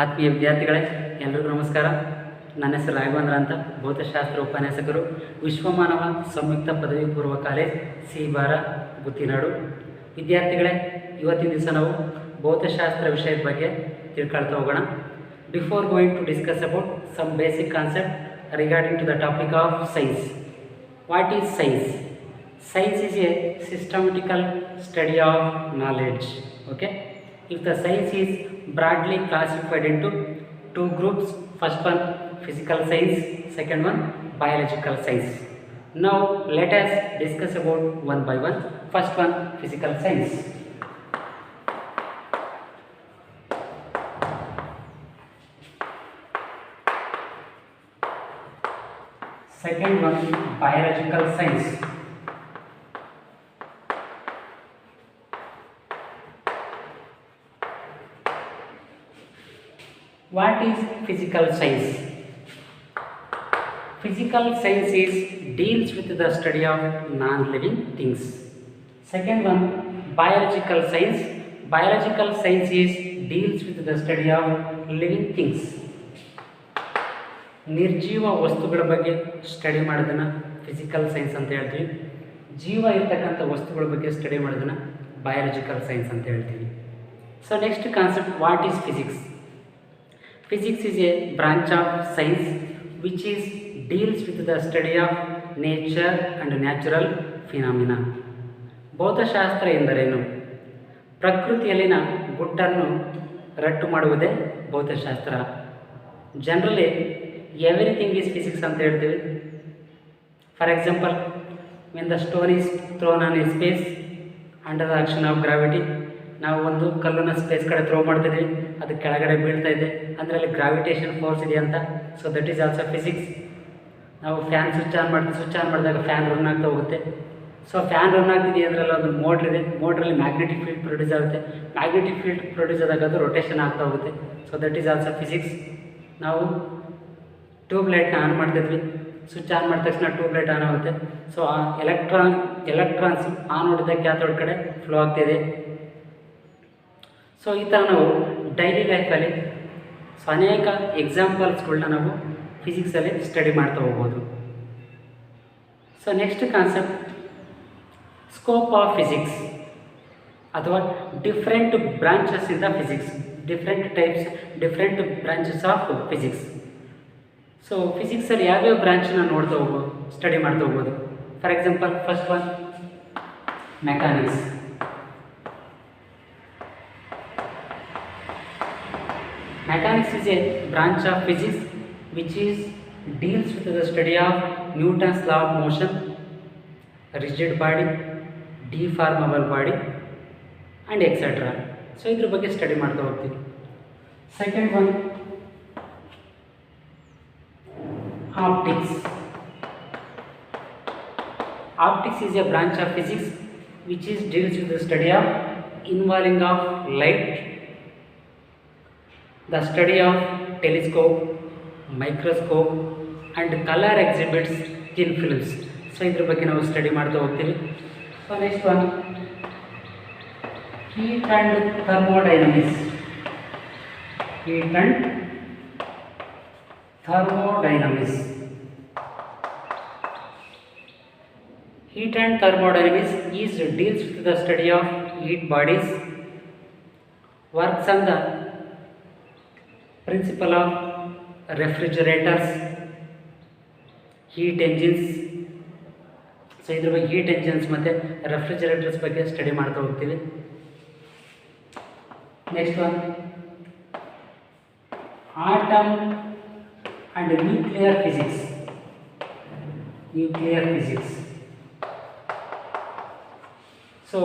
ಆತ್ಮೀಯ ವಿದ್ಯಾರ್ಥಿಗಳೇ, ಎಲ್ಲರಿಗೂ ನಮಸ್ಕಾರ. ನನ್ನ ಹೆಸರು ರಾಘವೇಂದ್ರ ಅಂತ, ಭೌತಶಾಸ್ತ್ರ ಉಪನ್ಯಾಸಕರು, ವಿಶ್ವಮಾನವ ಸಂಯುಕ್ತ ಪದವಿ ಪೂರ್ವ ಕಾಲೇಜ್ ಸಿಬಾರ ಗುತ್ತಿನಾಡು. ವಿದ್ಯಾರ್ಥಿಗಳೇ, ಇವತ್ತಿನ ದಿವಸ ನಾವು ಭೌತಶಾಸ್ತ್ರ ವಿಷಯದ ಬಗ್ಗೆ ತಿಳ್ಕೊಳ್ತಾ ಹೋಗೋಣ. Before going to discuss about some basic concept regarding to the topic of science. What is science? Science is a systematical study of knowledge. Okay, if the science is broadly classified into two groups, first one physical science, second one biological science. Now let us discuss about one by one. First one, physical science. Second one, biological science. What is physical science? Physical science deals with the study of non-living things. Second one, biological science. Biological science deals with the study of living things. ನಿರ್ಜೀವ ವಸ್ತುಗಳ ಬಗ್ಗೆ study ಮಾಡೋದನ್ನ physical science ಅಂತ ಹೇಳ್ತೀವಿ. ಜೀವ ಇರ್ತಕ್ಕಂಥ ವಸ್ತುಗಳ ಬಗ್ಗೆ ಸ್ಟಡಿ ಮಾಡೋದನ್ನ ಬಯಾಲಜಿಕಲ್ ಸೈನ್ಸ್ ಅಂತ ಹೇಳ್ತೀವಿ. So next concept, what is physics? Physics is a branch of science which deals with the study of nature and natural phenomena. ಭೌತಶಾಸ್ತ್ರ ಎಂದರೇನು? ಪ್ರಕೃತಿಯಲ್ಲಿನ ಗುಟ್ಟನ್ನು ರಟ್ಟು ಮಾಡುವುದೇ ಭೌತಶಾಸ್ತ್ರ. ಜನರಲಿ ಎವ್ರಿಥಿಂಗ್ ಈಸ್ ಫಿಸಿಕ್ಸ್ ಅಂತ ಹೇಳ್ತೀವಿ. For example, when the stone is throne on A space under the action of gravity, ನಾವು ಒಂದು ಕಲ್ಲನ್ನು space ಕಡೆ ಥ್ರೋ ಮಾಡ್ತಿದ್ವಿ, ಅದು ಕೆಳಗಡೆ ಬೀಳ್ತಾ ಇದೆ ಅಂದರೆ ಅಲ್ಲಿ ಗ್ರಾವಿಟೇಷನ್ ಫೋರ್ಸ್ ಇದೆ ಅಂತ. So that is also physics. ನಾವು ಫ್ಯಾನ್ ಸ್ವಿಚ್ ಆನ್ ಮಾಡಿದಾಗ ಫ್ಯಾನ್ ರನ್ ಆಗ್ತಾ ಹೋಗುತ್ತೆ. ಸೊ ಫ್ಯಾನ್ ರನ್ ಆಗ್ತಿದೆ ಅದರಲ್ಲಿ ಒಂದು ಮೋಟ್ರ್ ಇದೆ, ಮೋಟ್ರಲ್ಲಿ ಮ್ಯಾಗ್ನೆಟಿಕ್ ಫೀಲ್ಡ್ ಪ್ರೊಡ್ಯೂಸ್ ಆಗುತ್ತೆ, ಮ್ಯಾಗ್ನೆಟಿಕ್ ಫೀಲ್ಡ್ ಪ್ರೊಡ್ಯೂಸ್ ಆದಾಗ ಅದು ರೊಟೇಷನ್ ಆಗ್ತಾ ಹೋಗುತ್ತೆ. So that is also physics. ನಾವು ಟ್ಯೂಬ್ ಲೈಟ್ನ ಆನ್ ಮಾಡ್ತಿದ್ವಿ, ಸ್ವಿಚ್ ಆನ್ ಮಾಡಿದ ತಕ್ಷಣ ಟ್ಯೂಬ್ ಲೈಟ್ ಆನ್ ಆಗುತ್ತೆ. ಸೊ ಆ ಎಲೆಕ್ಟ್ರಾನ್ಸ್ ಆನ್ ಹೊಡಿದ ಕ್ಯಾಥೋಡ್ ಕಡೆ ಫ್ಲೋ ಆಗ್ತಿದೆ. ಸೊ ಈ ಥರ ನಾವು ಡೈಲಿ ಲೈಫಲ್ಲಿ ಅನೇಕ ಎಕ್ಸಾಂಪಲ್ಸ್ಗಳನ್ನ ನಾವು ಫಿಸಿಕ್ಸಲ್ಲಿ ಸ್ಟಡಿ ಮಾಡ್ತಾ ಹೋಗ್ಬೋದು. So next concept, scope of physics ಅಥವಾ different branches in the physics. Different branches of physics. So ಫಿಸಿಕ್ಸಲ್ಲಿ ಯಾವ್ಯಾವ ಬ್ರಾಂಚನ್ನ ಸ್ಟಡಿ ಮಾಡ್ತಾ ಹೋಗ್ಬೋದು. For example, first one mechanics. Mechanics is a branch of physics which deals with the study of Newton's law of motion, rigid body, deformable body and etc. So ಇದ್ರ ಬಗ್ಗೆ study ಮಾಡ್ತಾ ಹೋಗ್ತೀವಿ. Second one, optics. Optics is a branch of physics which deals with the study of involving of light, the study of telescope, microscope and color exhibits in films. So ಇದ್ರ ಬಗ್ಗೆ ನಾವು study ಮಾಡ್ತಾ ಹೋಗ್ತೀವಿ. So next one, heat and thermodynamics. Heat and thermodynamics. Heat and thermodynamics deals with the study of heat bodies, works on the principle of refrigerators, heat engines. So ಇದ್ರ ಬಗ್ಗೆ heat engines ಮತ್ತು refrigerators ಬಗ್ಗೆ study ಮಾಡ್ತಾ ಹೋಗ್ತೀವಿ. Next one, atom and nuclear physics. So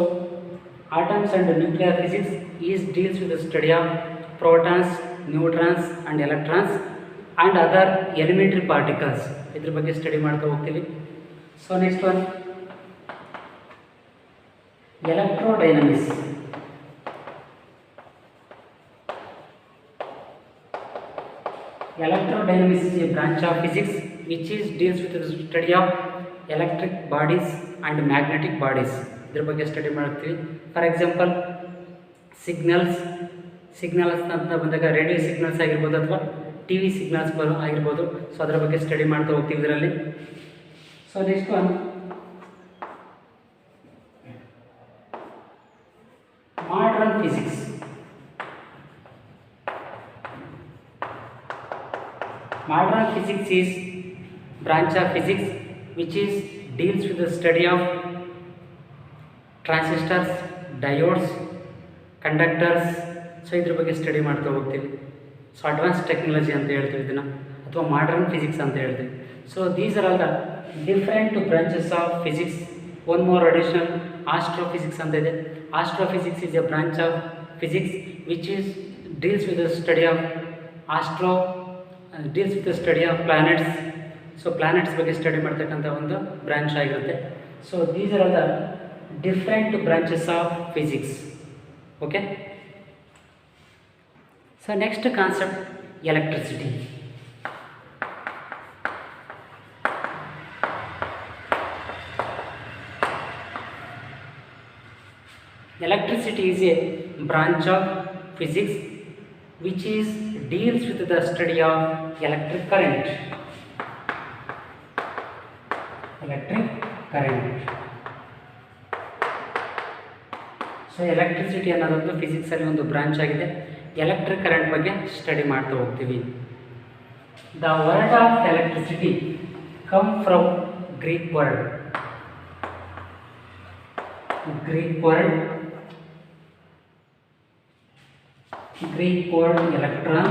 atoms and nuclear physics deals with the study of protons, neutrons and electrons and other elementary particles. ಇದ್ರ ಬಗ್ಗೆ study ಮಾಡ್ತಾ ಹೋಗ್ತೀವಿ. So next one, electrodynamics. Electrodynamics is a branch of physics which deals with the study of electric bodies and magnetic bodies. ಇದ್ರ ಬಗ್ಗೆ study ಮಾಡ್ತೀವಿ. For example, signals, signals ಅಂತ ಬಂದಾಗ radio signals ಆಗಿರ್ಬೋದು ಅಥವಾ ಟಿ ವಿ ಸಿಗ್ನಲ್ಸ್ ಆಗಿರ್ಬೋದು. So ಅದರ ಬಗ್ಗೆ ಸ್ಟಡಿ ಮಾಡ್ತಾ ಹೋಗ್ತೀವಿ ಇದರಲ್ಲಿ. So next one modern physics. Modern physics is branch of physics which is deals with the study of transistors, diodes, conductors. So ಇದ್ರ ಬಗ್ಗೆ ಸ್ಟಡಿ ಮಾಡ್ತಾ ಹೋಗ್ತೀವಿ. ಸೊ ಅಡ್ವಾನ್ಸ್ ಟೆಕ್ನಾಲಜಿ ಅಂತ ಹೇಳ್ತೀವಿ ಇದನ್ನು, ಅಥವಾ ಮಾಡರ್ನ್ ಫಿಸಿಕ್ಸ್ ಅಂತ ಹೇಳ್ತೀವಿ. So these are all the different branches of physics. One more additional astrophysics ಅಂತ ಇದೆ. Astrophysics is A branch of physics which is deals with the study of deals with the study of planets. So planets ಬಗ್ಗೆ study ಮಾಡ್ತಕ್ಕಂಥ ಒಂದು branch ಆಗಿರುತ್ತೆ. So these are all the different branches of physics. Okay. So next concept electricity. Electricity is a branch of physics which is deals with the study of electric current. Electric current. So electricity ಅನ್ನೋದೊಂದು physics ಅಲ್ಲಿ ಒಂದು branch ಆಗಿದೆ. Electric current ಬಗ್ಗೆ study ಮಾಡ್ತಾ ಹೋಗ್ತೀವಿ. The word of electricity come from Greek word. Greek word electron,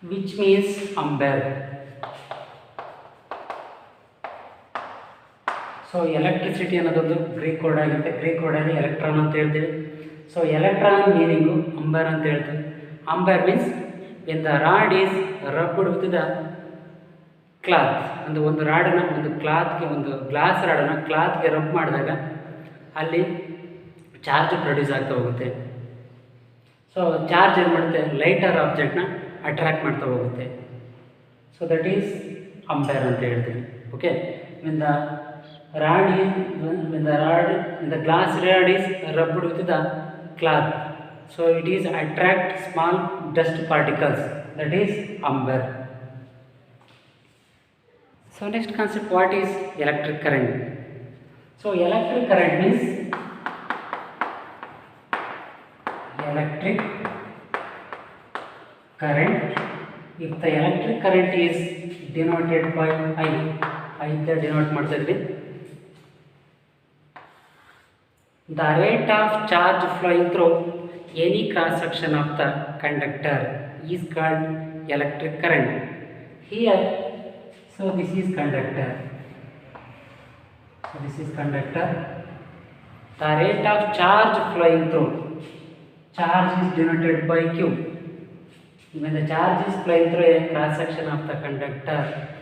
which means ampere. So electricity ಅನ್ನೋದೊಂದು Greek word ಆಗುತ್ತೆ. Greek ವರ್ಡಲ್ಲಿ electron ಅಂತ ಹೇಳ್ತೀವಿ. ಸೊ ಎಲೆಕ್ಟ್ರಾನ್ ಮೀನಿಂಗು ಅಂಬರ್ ಅಂತ ಹೇಳ್ತೀವಿ. Ambar means when the rod is rubbed with the cloth. ಒಂದು ರಾಡನ್ನು ಒಂದು ಕ್ಲಾತ್ಗೆ, ಒಂದು glass ರಾಡನ್ನು ಕ್ಲಾತ್ಗೆ rub ಮಾಡಿದಾಗ ಅಲ್ಲಿ ಚಾರ್ಜ್ ಪ್ರೊಡ್ಯೂಸ್ ಆಗ್ತಾ ಹೋಗುತ್ತೆ. ಸೊ ಚಾರ್ಜ್ ಏನು ಮಾಡುತ್ತೆ, ಲೈಟರ್ ಆಬ್ಜೆಕ್ಟ್ನ ಅಟ್ರ್ಯಾಕ್ಟ್ ಮಾಡ್ತಾ ಹೋಗುತ್ತೆ. ಸೊ ದಟ್ ಈಸ್ ಅಂಪೇರ್ ಅಂತ ಹೇಳ್ತೀವಿ. Okay. When the glass rod is rubbed with the cloth, so it is attract small dust particles, that is ampere. So next concept, what is electric current? So electric current means electric current. If the electric current is denoted by I ಅಂತ denote ಮಾಡ್ತಾ ಇದ್ವಿ. The rate of charge flowing through any cross section of the conductor is called electric current. Here, so this is conductor. The rate of charge flowing through, charge is denoted by Q. When the charge is flowing through a cross section of the conductor,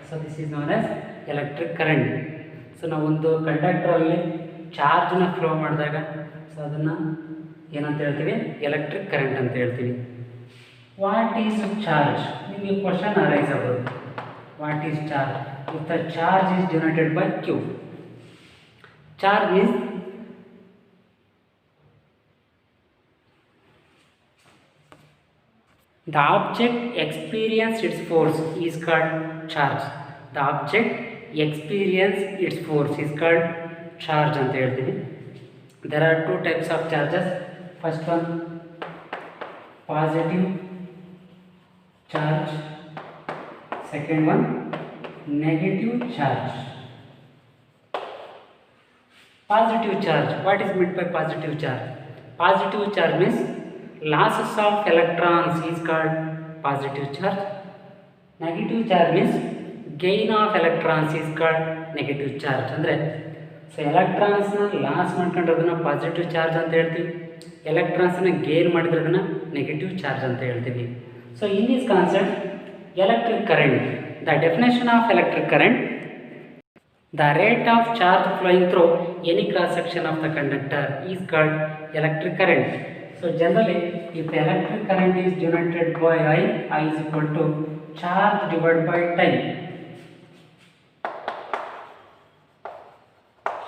so this is known as electric current. So ನಾವು ಒಂದು ಕಂಡಕ್ಟರಲ್ಲಿ ಚಾರ್ಜ್ನ flow ಮಾಡಿದಾಗ so ಅದನ್ನು ಏನಂತ ಹೇಳ್ತೀವಿ, electric current ಅಂತ ಹೇಳ್ತೀವಿ. What is charge? ನಿಮಗೆ ಕ್ವಶನ್ ಅರೈಸ್ ಆಗೋದು, what is charge? If the charge is denoted by Q. Charge is the object experience its force is called charge. The object experience its force is called charge ಅಂತ ಹೇಳ್ತೀವಿ. There are two types of charges. First one, positive charge. Second one, negative charge. Positive charge. What is meant by positive charge? Positive charge means losses of electrons is called positive charge. Negative charge means gain of electrons is called negative charge. ಅಂದರೆ so ಎಲೆಕ್ಟ್ರಾನ್ಸ್ನ loss ಮಾಡ್ಕೊಂಡಿರೋದನ್ನ positive charge ಅಂತ ಹೇಳ್ತೀವಿ, ಎಲೆಕ್ಟ್ರಾನ್ಸ್ನ gain ಮಾಡಿದ್ರದನ್ನ negative charge ಅಂತ ಹೇಳ್ತೀವಿ. So in this concept electric current, the definition of electric current, the rate of charge flowing through any cross section of the conductor is called electric current. So generally, if the electric current is denoted by I is equal to charge divided by time.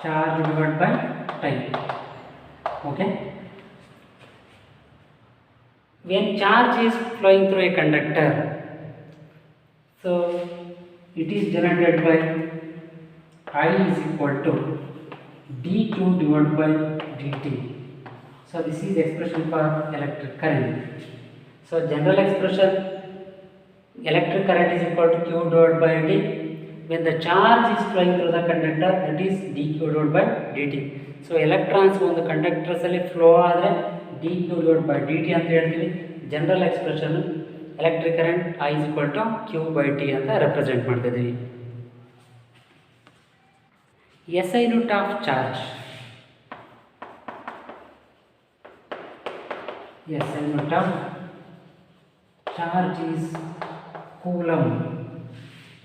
Charge divided by time. Okay. when charge is flowing through a conductor, so it is generated by I is equal to dq divided by dt. So this is expression for electric current. So general expression, electric current is equal to q divided by dt. When the charge is flowing through the conductor, that is dq divided by dt. So electrons ಒಂದು conductors ಅಲ್ಲಿ flow ಆದರೆ dq divided by dt ಅಂತ ಹೇಳ್ತೀವಿ. General expression electric current I is equal to q by t ಅಂತ represent ಮಾಡ್ತಾ ಇದ್ದೀವಿ. SI unit of charge, SI unit of charge is coulomb.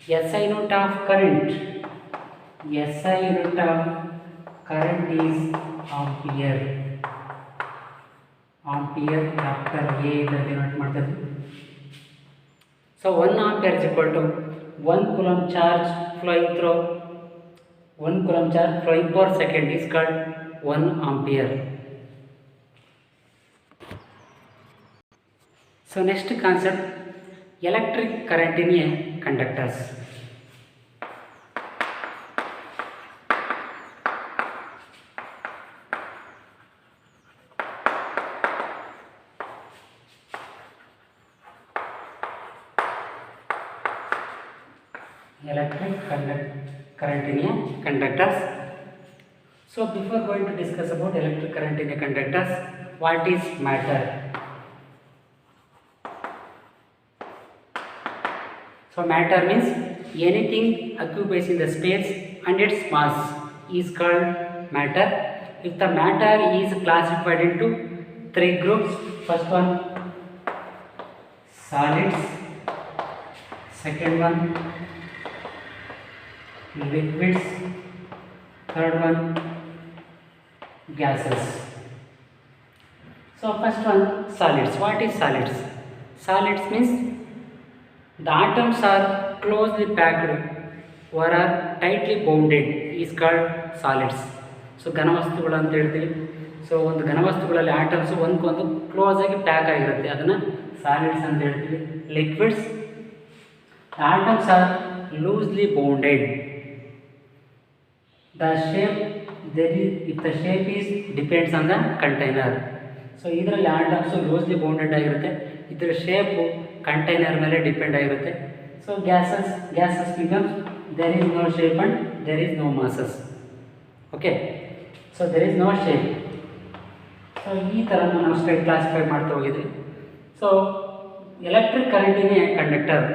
SI unit of current, SI unit of current is ampere. Ampere capital A ಇಂದ denote ಮಾಡ್ತಾರೆ. So 1 ampere is equal to 1 coulomb charge flowing through 1 coulomb charge flowing per second is called 1 ampere. So next concept, electric current in a conductors. Electric current in a conductors. So before going to discuss about electric current in a conductors, what is matter? So matter means anything occupies in the space and its mass is called matter. If the matter is classified into 3 groups, first one solids, second one liquids, third one gases. So first one solids. What is solids? Solids means the atoms are closely packed or are tightly bounded is called solids. So ಘನವಸ್ತುಗಳು ಅಂತ ಹೇಳ್ತೀವಿ. So ಒಂದು ಘನವಸ್ತುಗಳಲ್ಲಿ atoms ಒಂದಕ್ಕೊಂದು close ಆಗಿ pack ಆಗಿರುತ್ತೆ, ಅದನ್ನು solids ಅಂತ ಹೇಳ್ತೀವಿ. Liquids, the atoms are loosely bounded. The shape, if the shape is depends on the container. So ಇದರಲ್ಲಿ ಆಟಮ್ಸ್ ಲೂಸ್ಲಿ ಬೌಂಡೆಡ್ ಆಗಿರುತ್ತೆ, ಇದರ ಶೇಪು ಕಂಟೈನರ್ ಮೇಲೆ ಡಿಪೆಂಡ್ ಆಗಿರುತ್ತೆ. So gases becomes there is no shape and there is no masses. Okay, so there is no shape. So ಈ ಥರ ನಾವು straight classify ಮಾಡ್ತಾ ಹೋಗಿದ್ವಿ. So electric current in a conductor.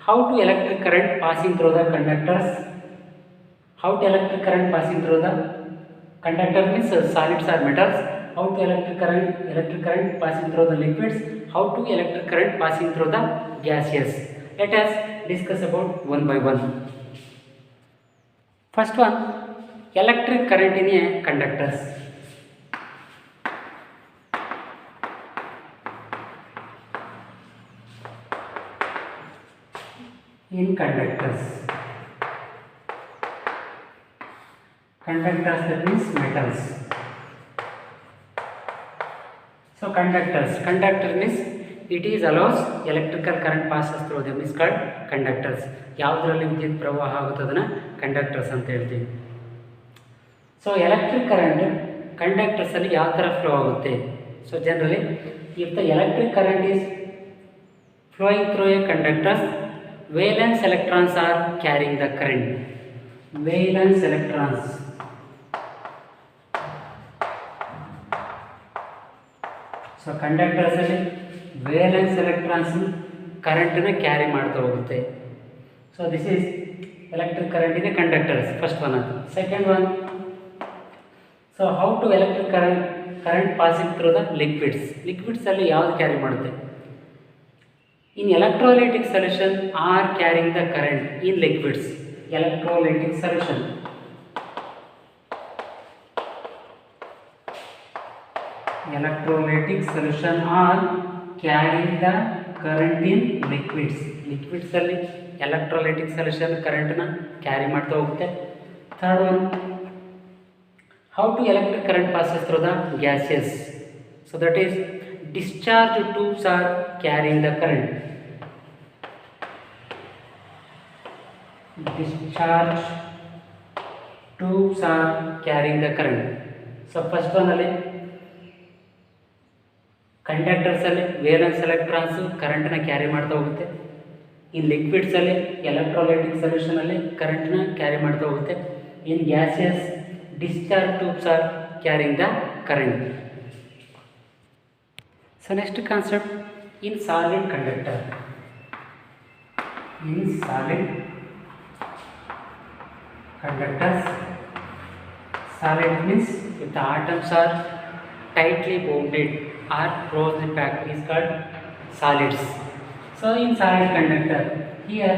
How to electric current passing through the conductors? How to electric current passing through the conductor means solids or metals. How to electric current passing through the liquids. How to electric current passing through the gases. Let us discuss about one by one. First one, electric current in a conductors. In conductors, that means metals. So conductor means it is allows electrical current passes through them is called conductors. ಯಾವುದರಲ್ಲಿ ವಿದ್ಯುತ್ ಪ್ರವಾಹ ಆಗುತ್ತೆ ಅದನ್ನು conductors ಅಂತ ಹೇಳ್ತೀವಿ. So electric current conductors ಅಲ್ಲಿ ಯಾವ ಥರ ಫ್ಲೋ ಆಗುತ್ತೆ? So generally if the electric current is flowing through a conductors, valence electrons are carrying the current. Valence electrons. So conductors ಅಲ್ಲಿ valence electrons current ನ ಕ್ಯಾರಿ ಮಾಡ್ತಾ ಹೋಗುತ್ತೆ. So this is electric current in a conductors. First one. Second one. So how to electric current passing through the liquids. Liquids ಅಲ್ಲಿ ಯಾವುದು carry ಮಾಡುತ್ತೆ? In electrolytic solution are carrying the current in liquids. Electrolytic solution. Electrolytic solution are carrying the current in liquids. Liquids ಅಲ್ಲಿ electrolytic solution current ನ carry ಮಾಡ್ತಾ ಹೋಗುತ್ತೆ. Third one, how to electric current passes through the gases. So that is discharge tubes are carrying the current. Discharge tubes are carrying the current. So first one ಅಲ್ಲಿ conductors ಅಲ್ಲಿ valence electrons ಕರೆಂಟ್ನ carry ಮಾಡ್ತಾ ಹೋಗುತ್ತೆ. ಇನ್ liquids ಅಲ್ಲಿ electrolytic solution ಅಲ್ಲಿ ಕರೆಂಟ್ನ carry ಮಾಡ್ತಾ ಹೋಗುತ್ತೆ. ಇನ್ gases discharge tubes are carrying the current. So next concept, in solid conductor. In solid conductors, solid means if the atoms are tightly bounded or closely packed is called solids. So in solid conductor, here,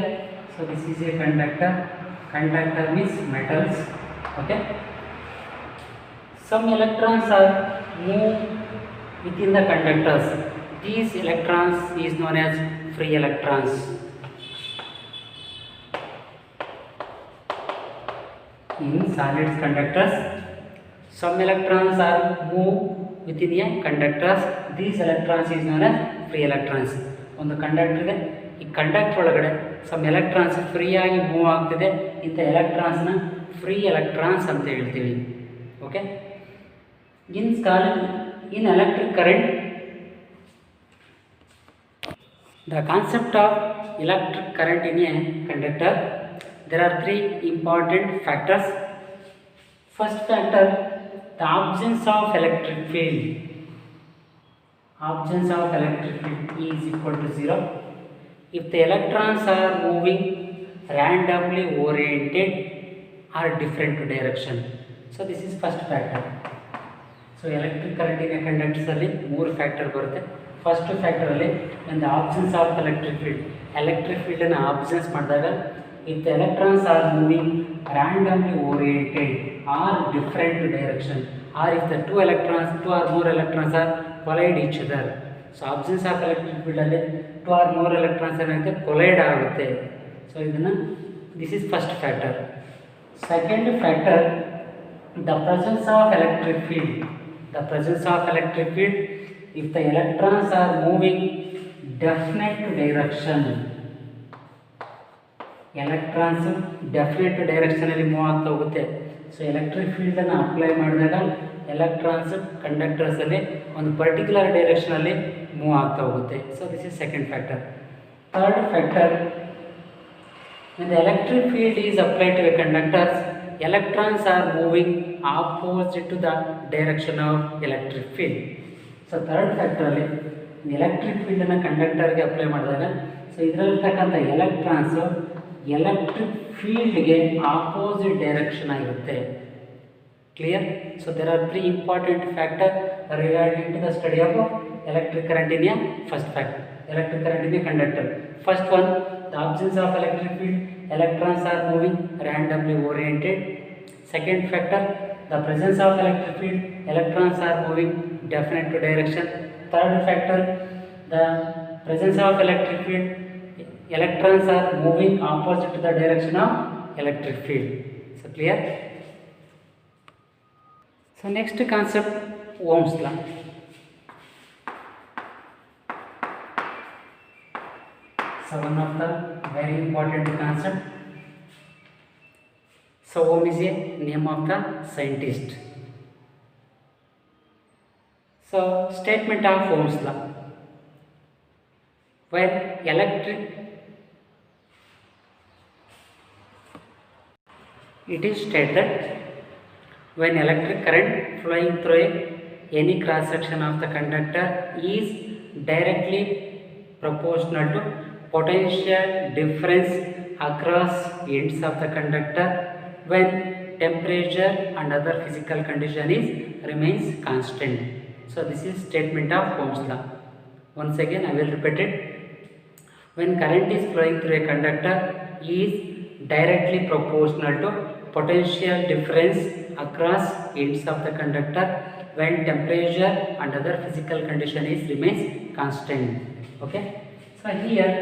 so this is a conductor. Conductor means metals. Okay. Some electrons are moved within the conductors. These electrons is known as free electrons. In solid conductors, some electrons are moved within a conductors. These electrons is known as free electrons. ಒಂದು conductor ಇದೆ, ಈ conductor ಒಳಗಡೆ some electrons free ಆಗಿ move ಆಗ್ತಿದೆ. ಇಂಥ ಎಲೆಕ್ಟ್ರಾನ್ಸ್ನ free electrons ಅಂತ ಹೇಳ್ತೀವಿ. Okay. In electric current, the concept of electric current in a conductor, there are three important factors. First factor, the absence of electric field. Absence of electric field is equal to 0 if the electrons are moving randomly oriented or different direction. So this is first factor. So electric current in a conductors ಅಲ್ಲಿ ಮೂರು factor ಬರುತ್ತೆ. First factor ಅಲ್ಲಿ when the absence of electric field ಅನ್ನು absence ಮಾಡಿದಾಗ if the electrons are moving randomly oriented or different direction, or if the two or more electrons are collide each other. So absence of electric field ಅಲ್ಲಿ two or more electrons ಏನಾಗುತ್ತೆ collide ಆಗುತ್ತೆ. So ಇದನ್ನು this is first factor. Second factor, the presence of electric field. The presence of electric field, if the electrons are moving definite direction, electrons definite direction ಅಲ್ಲಿ move ಆಗ್ತಾ ಹೋಗುತ್ತೆ. So electric field ಅನ್ನು apply ಮಾಡಿದಾಗ electrons conductors ಅಲ್ಲಿ ಒಂದು particular direction ಅಲ್ಲಿ move ಆಗ್ತಾ ಹೋಗುತ್ತೆ. So this is second factor. Third factor, when the electric field is applied to a conductors, electrons are moving opposite to the direction of electric field. So third factor ಅಲ್ಲಿ electric field ಅನ್ನು ಕಂಡಕ್ಟರ್ಗೆ apply ಮಾಡಿದಾಗ so ಇದರಲ್ಲಿರ್ತಕ್ಕಂಥ electrons electric ಫೀಲ್ಡ್ಗೆ opposite direction ಆಗಿರುತ್ತೆ. Clear? So there are three important factor regarding to the study of electric current in a first factor. Electric current in a conductor. First one, the absence of electric field, electrons are moving randomly oriented. Second factor, the presence of electric field, electrons are moving definite to direction. Third factor, the presence of electric field, electrons are moving opposite to the direction of electric field. So clear? So next concept, Ohm's law. So one of the very important concept. So Ohm is a name of the scientist. So statement of Ohm's law. When it is stated that when electric current flowing through any cross section of the conductor is directly proportional to potential difference across ends of the conductor when temperature and other physical condition remains constant. So this is statement of Ohm's law. Once again I will repeat it. When current is flowing through a conductor is directly proportional to potential difference across ends of the conductor when temperature and other physical condition remains constant. Okay. So here,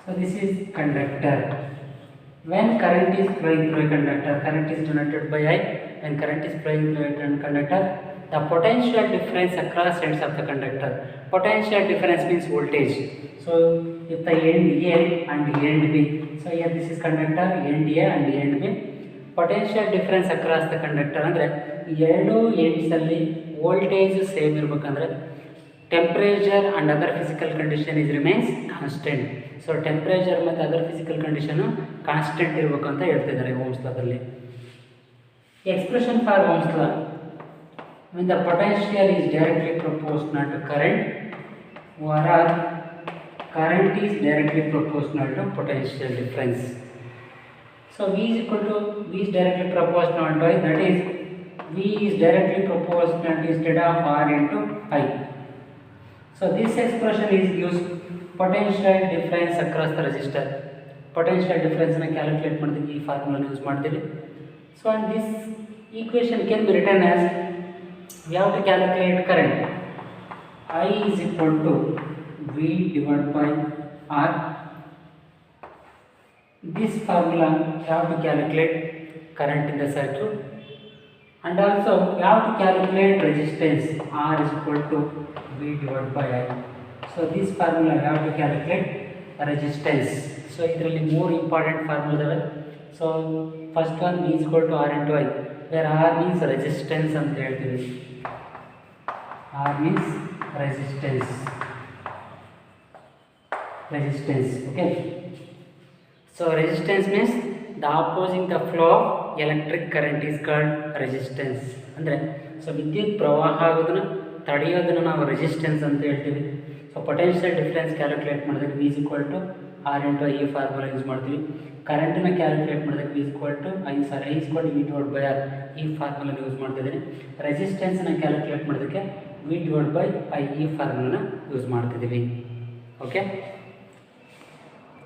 so this is conductor. When current is flowing through a conductor, current is denoted by I. When current is flowing through a conductor, the potential difference across ends of the conductor. Potential difference means voltage. So if the end A and end B, so here this is conductor end A and end B. Potential difference across the conductor ಅಂದರೆ ಎರಡು ಎಂಡ್ಸಲ್ಲಿ voltage same ಇರಬೇಕಂದ್ರೆ temperature and other physical condition is remains constant. So temperature ಮತ್ತು other physical condition constant ಇರಬೇಕು ಅಂತ ಹೇಳ್ತಿದ್ದಾರೆ Ohm's ಲಾದಲ್ಲಿ. Expression for Ohm's law, when the potential is directly proportional to current, whereas current is directly proportional to potential difference. So V is equal to V is directly proportional to I, that is V is directly proportional instead of R into I. So this expression is used potential difference across the resistor. Potential difference na calculate ಮಾಡಿದಕ್ಕೆ ಈ formula use ಮಾಡ್ತೀವಿ. So and this equation can be written as, we have to calculate current. I is equal to V divided by R. This formula we have to calculate current in the circuit, and also we have to calculate resistance. R is equal to V divided by I. So this formula we have to calculate resistance. So ಇದರಲ್ಲಿ more important formula. So first one V is equal to R into I, where R means resistance ಅಂತ ಹೇಳ್ತೀವಿ. R means resistance. Okay. So resistance means the opposing the flow of electric current is called resistance. ಅಂದರೆ so ವಿದ್ಯುತ್ ಪ್ರವಾಹ ಆಗೋದನ್ನ ತಡೆಯೋದನ್ನು ನಾವು resistance ಅಂತ ಹೇಳ್ತೀವಿ. So potential difference calculate ಮಾಡಿದಾಗ V is equal to R into I formula use ಮಾಡ್ತೀವಿ. ಕರೆಂಟನ್ನ calculate ಮಾಡಿದಾಗ V is equal to I is equal to V divided by R ಈ ಫಾರ್ಮುಲಾ ಯೂಸ್ ಮಾಡ್ತಿದ್ದೀನಿ. ರೆಸಿಸ್ಟೆನ್ಸ್ನ ಕ್ಯಾಲ್ಕುಲೇಟ್ ಮಾಡೋದಕ್ಕೆ V divided by I ಈ ಫಾರ್ಮುಲಾನ use ಮಾಡ್ತಿದ್ದೀವಿ. Okay.